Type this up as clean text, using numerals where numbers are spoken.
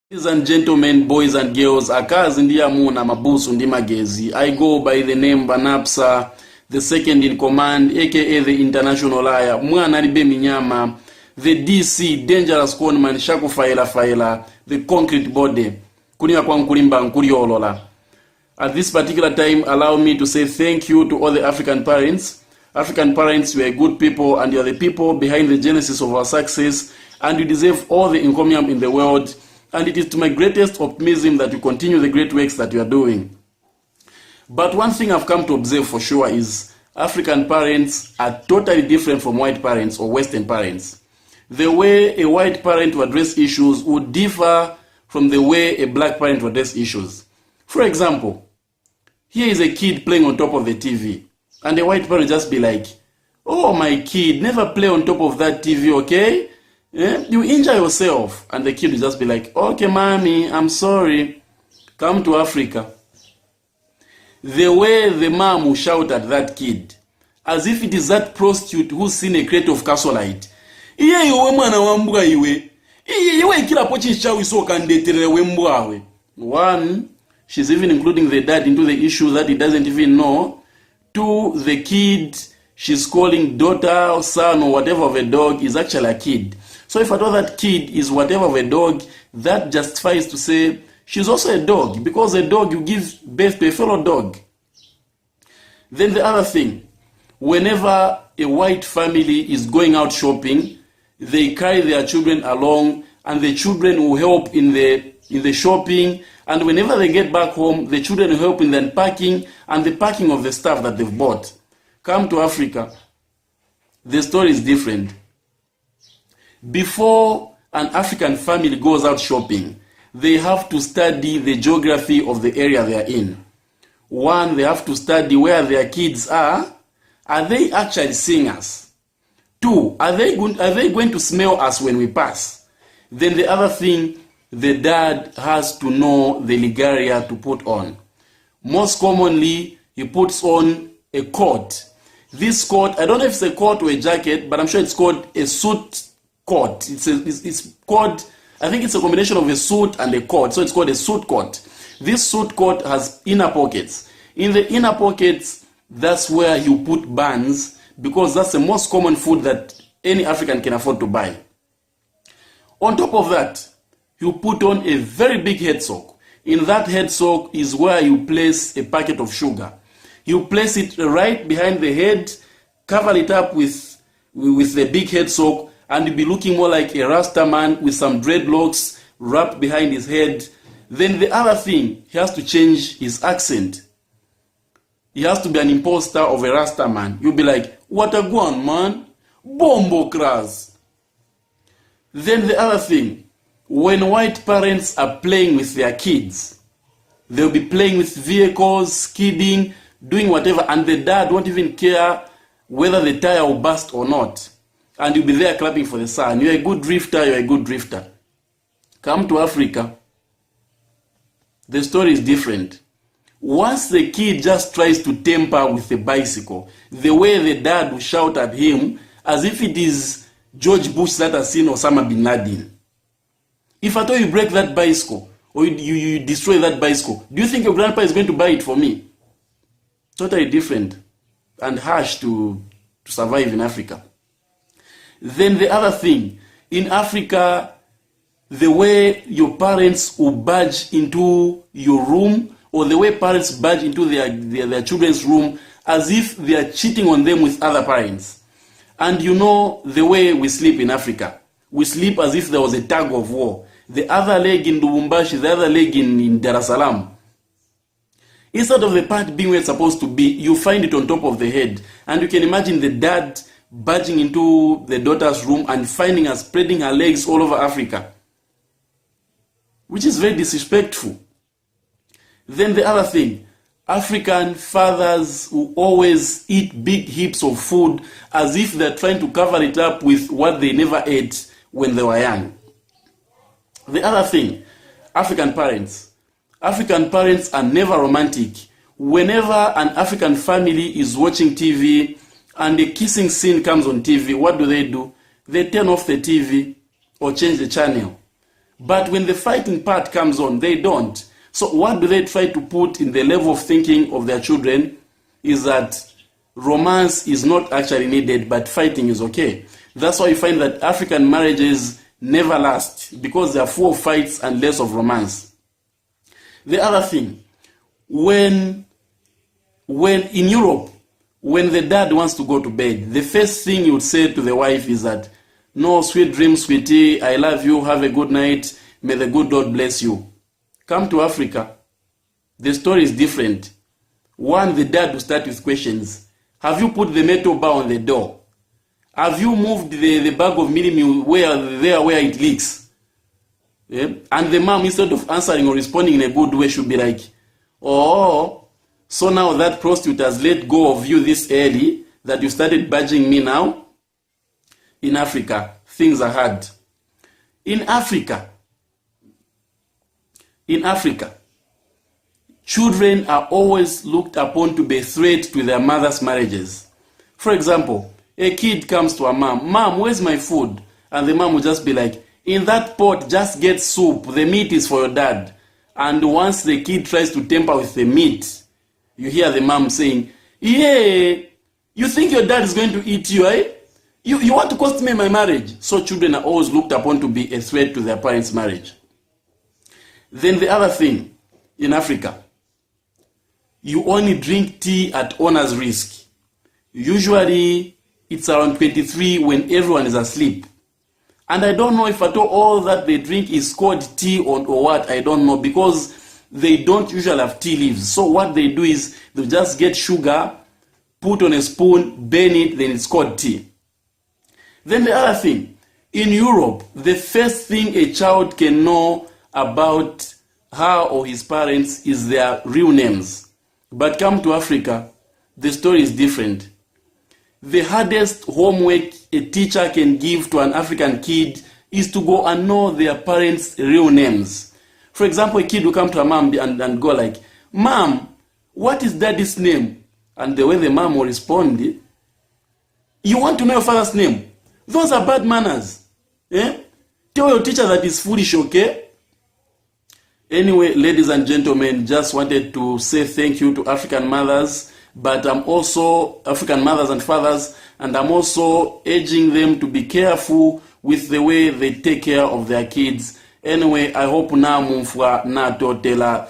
Ladies and gentlemen, boys and girls, akazi ndiyamuna mabusu ndi magezi. I go by the name Banapsa, the second in command, aka the international liar, mwana libe minyama, the DC, dangerous conman, shaku faila, the concrete body, kunia kwa nkulimba nkuriolola. At this particular time, allow me to say thank you to all the African parents. African parents, you are good people and you are the people behind the genesis of our success, and you deserve all the encomium in the world. And it is to my greatest optimism that you continue the great works that you are doing. But one thing I've come to observe for sure is African parents are totally different from white parents or Western parents. The way a white parent will address issues would differ from the way a black parent will address issues. For example, here is a kid playing on top of the TV, and a white parent just be like, "Oh, my kid, never play on top of that TV, okay? Yeah? You injure yourself." And the kid will just be like, "Okay, mommy, I'm sorry." Come to Africa. The way the mom will shout at that kid, as if it is that prostitute who's seen a crate of Casolite. "Iye iwe mwana wa mbwa iwe. Iwe kila pochi chawi so kandetere we mbwawe." One, she's even including the dad into the issue that he doesn't even know. Two, the kid she's calling daughter or son or whatever of a dog is actually a kid. So if I thought that kid is whatever of a dog, that justifies to say she's also a dog, because a dog, you give birth to a fellow dog. Then the other thing, whenever a white family is going out shopping, they carry their children along, and the children will help in the shopping, and whenever they get back home, the children will help in the unpacking and the packing of the stuff that they've bought. Come to Africa, the story is different. Before an African family goes out shopping, they have to study the geography of the area they are in. One, they have to study where their kids are. Are they actually seeing us? Two, are they going to smell us when we pass? Then the other thing, the dad has to know the regalia to put on. Most commonly, he puts on a coat. This coat, I don't know if it's a coat or a jacket, but I'm sure it's called a suit coat. It's called, I think it's a combination of a suit and a coat, so it's called a suit coat. This suit coat has inner pockets. In the inner pockets, that's where you put buns, because that's the most common food that any African can afford to buy. On top of that, you put on a very big head sock. In that head sock is where you place a packet of sugar. You place it right behind the head, cover it up with the big head sock, and you'll be looking more like a Rasta man with some dreadlocks wrapped behind his head. Then the other thing, he has to change his accent. He has to be an imposter of a Rasta man. You'll be like, "What a guan, man. Bombo kras." Then the other thing, when white parents are playing with their kids, they'll be playing with vehicles, kidding, doing whatever, and the dad won't even care whether the tire will burst or not. And you'll be there clapping for the son. You're a good drifter, you're a good drifter. Come to Africa, the story is different. Once the kid just tries to temper with the bicycle, the way the dad will shout at him as if it is George Bush that has seen Osama bin Laden. If at all you break that bicycle, or you destroy that bicycle, do you think your grandpa is going to buy it for me? Totally different and harsh to survive in Africa. Then the other thing, in Africa, the way your parents will barge into your room, or the way parents barge into their children's room as if they are cheating on them with other parents. And you know the way we sleep in Africa. We sleep as if there was a tug of war. The other leg in Lubumbashi, the other leg in Dar es Salaam. Instead of the part being where it's supposed to be, you find it on top of the head. And you can imagine the dad barging into the daughter's room and finding her spreading her legs all over Africa, which is very disrespectful. Then the other thing, African fathers who always eat big heaps of food as if they're trying to cover it up with what they never ate when they were young. The other thing, African parents are never romantic. Whenever an African family is watching TV and a kissing scene comes on TV, what do? They turn off the TV or change the channel. But when the fighting part comes on, they don't. So what do they try to put in the level of thinking of their children is that romance is not actually needed, but fighting is okay. That's why you find that African marriages never last, because they are full of fights and less of romance. The other thing, when in Europe, when the dad wants to go to bed, the first thing you would say to the wife is that, no, sweet dreams, sweetie, I love you, have a good night, may the good Lord bless you. Come to Africa, the story is different. One, the dad will start with questions. Have you put the metal bar on the door? Have you moved the bag of milk where it leaks? Yeah? And the mom, instead of answering or responding in a good way, should be like, oh, so now that prostitute has let go of you this early that you started badging me now? In Africa, things are hard. In Africa, children are always looked upon to be a threat to their mother's marriages. For example, a kid comes to a mom, "Mom, where's my food?" And the mom will just be like, "In that pot, just get soup. The meat is for your dad." And once the kid tries to tamper with the meat, you hear the mom saying, "Yeah, you think your dad is going to eat you, eh? You want to cost me my marriage." So children are always looked upon to be a threat to their parents' marriage. Then the other thing, in Africa, you only drink tea at owner's risk. Usually, it's around 23 when everyone is asleep. And I don't know if at all that they drink is called tea or what, I don't know, because they don't usually have tea leaves. So what they do is they just get sugar, put on a spoon, burn it, then it's called tea. Then the other thing, in Europe, the first thing a child can know about her or his parents is their real names. But come to Africa, the story is different. The hardest homework a teacher can give to an African kid is to go and know their parents' real names. For example, a kid will come to a mom and go like, "Mom, what is daddy's name?" And the way the mom will respond, "You want to know your father's name? Those are bad manners. Eh? Tell your teacher that is foolish, okay?" Anyway, ladies and gentlemen, just wanted to say thank you to African mothers, but I'm also African mothers and fathers, and I'm also urging them to be careful with the way they take care of their kids. Anyway, I hope na mumfwa na totela.